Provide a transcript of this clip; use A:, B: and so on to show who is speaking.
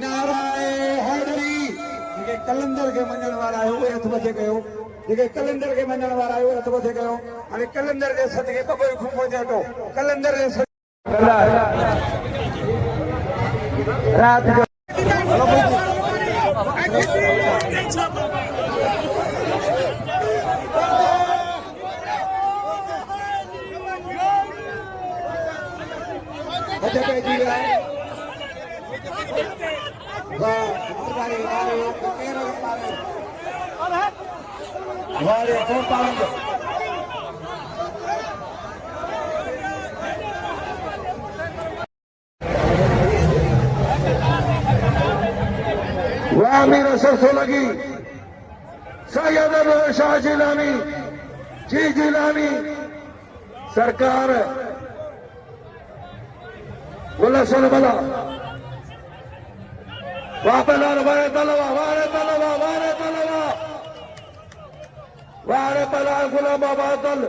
A: नाराए हैदरी जेके कलंदर के मञण वारा आहियो उहे हथ मथे कयो जेके कलंदर के मञण वारा आहियो हथ मथे कयो हाणे कलंदर जे सदके बबे खूब ते हटो कलंदर जे रात जो वामी रसो लगी सैयद शाह जिलानी जी जिलानी सरकार मुलसन बला वापलार वारे तलवा वारे तलवा वारे तलवा वारे पला गुलाम बादल